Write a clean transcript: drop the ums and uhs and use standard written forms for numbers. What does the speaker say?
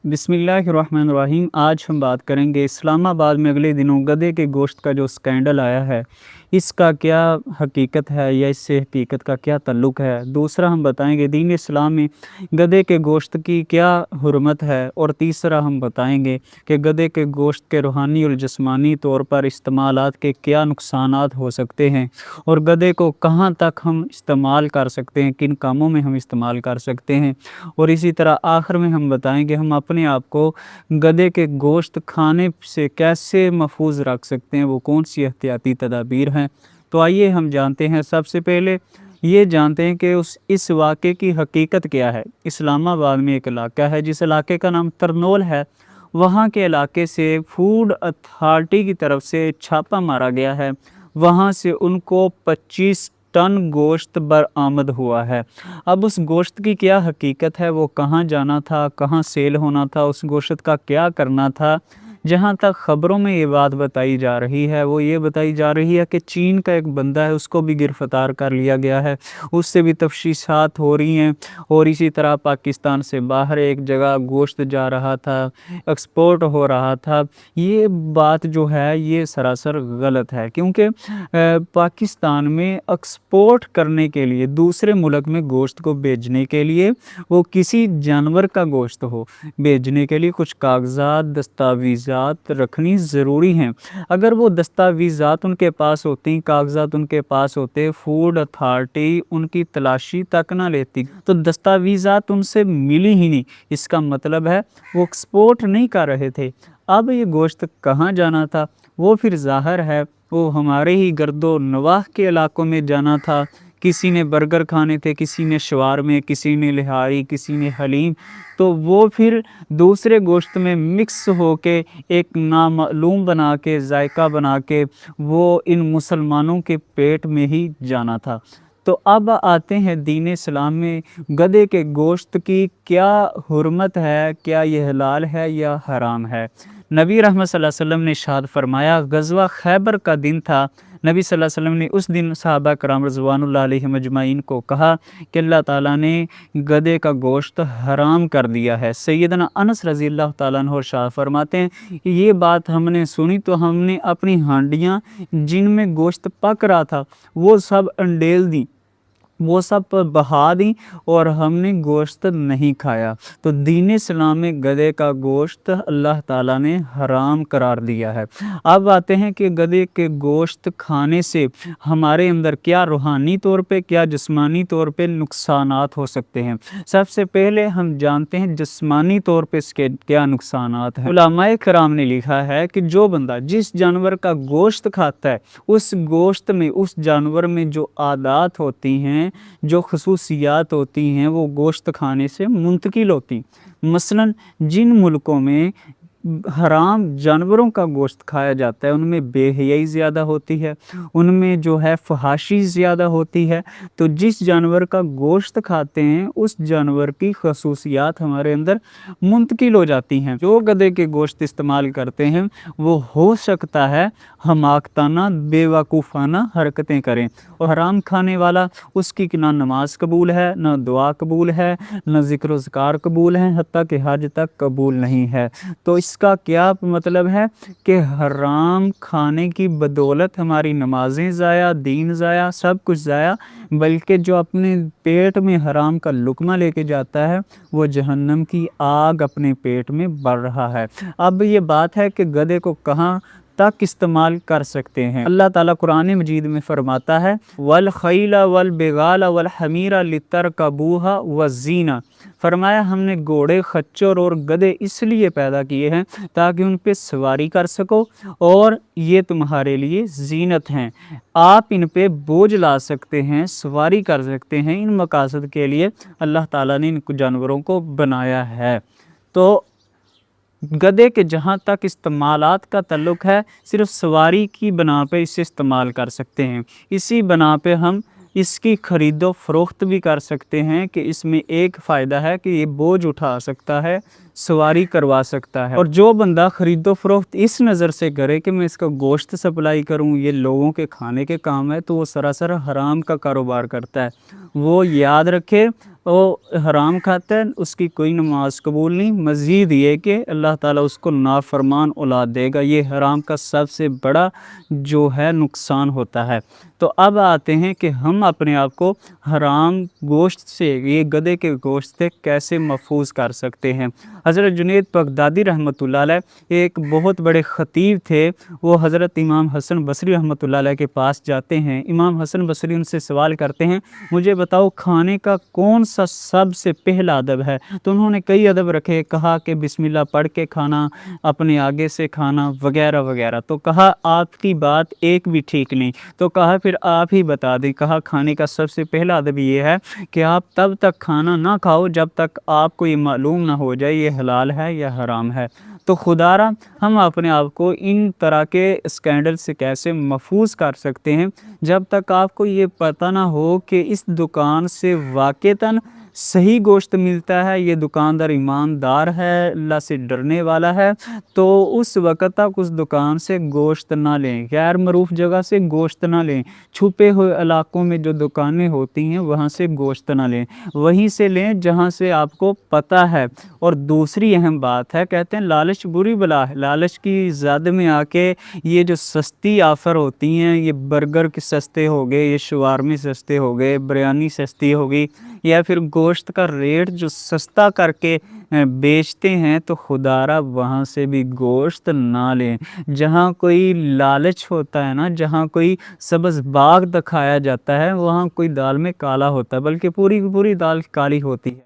बिस्मिल्लाहिर्रहमानिर्रहीम। आज हम बात करेंगे इस्लामाबाद में अगले दिनों गधे के गोश्त का जो स्कैंडल आया है, इसका क्या हकीकत है या इससे हकीकत का क्या ताल्लुक़ है। दूसरा हम बताएंगे दीन इस्लाम में गधे के गोश्त की क्या हुर्मत है। और तीसरा हम बताएंगे कि गधे के गोश्त के रूहानी और जिस्मानी तौर पर इस्तेमालात के क्या नुकसानात हो सकते हैं और गधे को कहाँ तक हम इस्तेमाल कर सकते हैं, किन कामों में हम इस्तेमाल कर सकते हैं। और इसी तरह आखिर में हम बताएंगे हम अपने आप को गधे के गोश्त खाने से कैसे महफूज रख सकते हैं, वो कौन सी एहतियाती तदाबीर हैं। तो आइए हम जानते हैं। सबसे पहले ये जानते हैं कि इस वाक़े की हकीकत क्या है। इस्लामाबाद में एक इलाका है जिस इलाके का नाम तरनोल है। वहाँ के इलाके से फूड अथॉरिटी की तरफ से छापा मारा गया है। वहाँ से उनको 25 टन गोश्त बरामद हुआ है। अब उस गोश्त की क्या हकीकत है, वो कहाँ जाना था, कहाँ सेल होना था, उस गोश्त का क्या करना था। जहाँ तक ख़बरों में ये बात बताई जा रही है वो ये बताई जा रही है कि चीन का एक बंदा है, उसको भी गिरफ़्तार कर लिया गया है, उससे भी तफ्तीशात हो रही हैं। और इसी तरह पाकिस्तान से बाहर एक जगह गोश्त जा रहा था, एक्सपोर्ट हो रहा था। ये बात जो है ये सरासर गलत है, क्योंकि पाकिस्तान में एक्सपोर्ट करने के लिए दूसरे मुल्क में गोश्त को भेजने के लिए, वो किसी जानवर का गोश्त हो, भेजने के लिए कुछ कागजात दस्तावेज़ात रखनी ज़रूरी हैं। अगर वो दस्तावेज़ात उनके पास होती, कागजात उनके पास होते, फूड अथॉरिटी उनकी तलाशी तक ना लेती, तो दस्तावेज़ात उनसे मिली ही नहीं। इसका मतलब है वो एक्सपोर्ट नहीं कर रहे थे। अब ये गोश्त कहाँ जाना था, वो फिर ज़ाहिर है वो हमारे ही गर्दो नवाह के इलाकों में जाना था। किसी ने बर्गर खाने थे, किसी ने शवारमे, किसी ने लिहारी, किसी ने हलीम। तो वो फिर दूसरे गोश्त में मिक्स होके एक नामालूम बना के, जायका बना के वो इन मुसलमानों के पेट में ही जाना था। तो अब आते हैं दीन इस्लाम में गधे के गोश्त की क्या हुर्मत है, क्या ये हलाल है या हराम है। नबी रहमत सल्लल्लाहु अलैहि वसल्लम ने इरशाद फरमाया, गज़वा खैबर का दिन था। नबी सल्लल्लाहु अलैहि वसल्लम ने उस दिन सहाबा कराम रज़वानुल्लाह अलैहिम अजमाइन को कहा कि अल्लाह ताला ने गधे का गोश्त हराम कर दिया है। सैयदना अनस रज़ी अल्लाह ताला अन्हु इरशाद फरमाते हैं कि ये बात हमने सुनी तो हमने अपनी हांडियाँ जिनमें गोश्त पक रहा था वो सब अंडेल दी, वो सब बहा दी और हमने गोश्त नहीं खाया। तो दीन इस्लाम में गधे का गोश्त अल्लाह ताला ने हराम करार दिया है। अब आते हैं कि गधे के गोश्त खाने से हमारे अंदर क्या रूहानी तौर पे, क्या जिस्मानी तौर पे नुकसानात हो सकते हैं। सबसे पहले हम जानते हैं जिस्मानी तौर पे इसके क्या नुकसानात हैं। उलमाए किराम ने लिखा है कि जो बंदा जिस जानवर का गोश्त खाता है, उस गोश्त में, उस जानवर में जो आदात होती हैं, जो खसूसियात होती हैं, वो गोश्त खाने से मुंतकिल होती। मसलन जिन मुल्कों में हराम जानवरों का गोश्त खाया जाता है उनमें बेहयाई ज़्यादा होती है, उनमें जो है फहाशी ज़्यादा होती है। तो जिस जानवर का गोश्त खाते हैं उस जानवर की खसूसियात हमारे अंदर मुंतकिल हो जाती हैं। जो गधे के गोश्त इस्तेमाल करते हैं वो हो सकता है हमाकताना बेवकूफ़ाना हरकतें करें, और हराम खाने वाला उसकी ना नमाज कबूल है, ना दुआ कबूल है, ना ज़िक्र ज़कार कबूल है, हत्ता कि हज तक कबूल नहीं है। तो इसका क्या मतलब है कि हराम खाने की बदौलत हमारी नमाजें ज़ाया, दीन ज़ाया, सब कुछ ज़ाया, बल्कि जो अपने पेट में हराम का लुक़मा लेके जाता है वो जहन्नम की आग अपने पेट में बढ़ रहा है। अब ये बात है कि गधे को कहाँ तक इस्तेमाल कर सकते हैं। अल्लाह ताला कुरान मजीद में फरमाता है, वल खैला वल बेगाला वल हमीरा लितरकबूहा वज़ीना। फरमाया हमने घोड़े, खच्चर और गधे इसलिए पैदा किए हैं ताकि उन पे सवारी कर सको, और ये तुम्हारे लिए जीनत हैं। आप इन पे बोझ ला सकते हैं, सवारी कर सकते हैं। इन मकासद के लिए अल्लाह ताला ने इन जानवरों को बनाया है। तो गधे के जहाँ तक इस्तेमालात का ताल्लुक़ है, सिर्फ़ सवारी की बना पे इसे इस्तेमाल कर सकते हैं। इसी बना पे हम इसकी ख़रीदो फ़रोख्त भी कर सकते हैं कि इसमें एक फ़ायदा है कि ये बोझ उठा सकता है, سواری کروا سکتا ہے۔ اور جو بندہ خرید و فروخت اس نظر سے کرے کہ میں اس کا گوشت سپلائی کروں، یہ لوگوں کے کھانے کے کام ہے، تو وہ سراسر حرام کا کاروبار کرتا ہے۔ وہ یاد رکھے وہ حرام کھاتا ہے، اس کی کوئی نماز قبول نہیں، مزید یہ کہ اللہ تعالیٰ اس کو نافرمان اولاد دے گا۔ یہ حرام کا سب سے بڑا جو ہے نقصان ہوتا ہے۔ تو اب آتے ہیں کہ ہم اپنے آپ کو حرام گوشت سے، یہ گدھے کے گوشت سے کیسے محفوظ کر سکتے ہیں۔ حضرت جنید بغدادی رحمۃ اللہ علیہ ایک بہت بڑے خطیب تھے، وہ حضرت امام حسن بصری رحمۃ اللہ علیہ کے پاس جاتے ہیں۔ امام حسن بصری ان سے سوال کرتے ہیں، مجھے بتاؤ کھانے کا کون سا سب سے پہلا ادب ہے؟ تو انہوں نے کئی ادب رکھے، کہا کہ بسم اللہ پڑھ کے کھانا، اپنے آگے سے کھانا وغیرہ وغیرہ۔ تو کہا آپ کی بات ایک بھی ٹھیک نہیں، تو کہا پھر آپ ہی بتا دیں۔ کہا کھانے کا سب سے پہلا ادب یہ ہے کہ آپ تب تک کھانا نہ کھاؤ جب تک آپ کو یہ معلوم نہ ہو جائے یہ حلال ہے یا حرام ہے۔ تو خدا را ہم اپنے آپ کو ان طرح کے اسکینڈل سے کیسے محفوظ کر سکتے ہیں؟ جب تک آپ کو یہ پتہ نہ ہو کہ اس دکان سے واقعتاً صحیح گوشت ملتا ہے، یہ دکاندار ایماندار ہے، اللہ سے ڈرنے والا ہے، تو اس وقت تک اس دکان سے گوشت نہ لیں، غیر معروف جگہ سے گوشت نہ لیں، چھپے ہوئے علاقوں میں جو دکانیں ہوتی ہیں وہاں سے گوشت نہ لیں، وہیں سے لیں جہاں سے آپ کو پتہ ہے۔ اور دوسری اہم بات ہے، کہتے ہیں لالچ بری بلا ہے، لالچ کی زد میں آ کے یہ جو سستی آفر ہوتی ہیں، یہ برگر کے سستے ہو گئے، یہ شوارمے سستے ہو گئے، بریانی سستی ہوگی، یا پھر گوشت کا ریٹ جو سستا کر کے بیچتے ہیں، تو خدا را وہاں سے بھی گوشت نہ لیں۔ جہاں کوئی لالچ ہوتا ہے نا، جہاں کوئی سبز باغ دکھایا جاتا ہے، وہاں کوئی دال میں کالا ہوتا ہے، بلکہ پوری کی پوری دال کالی ہوتی ہے۔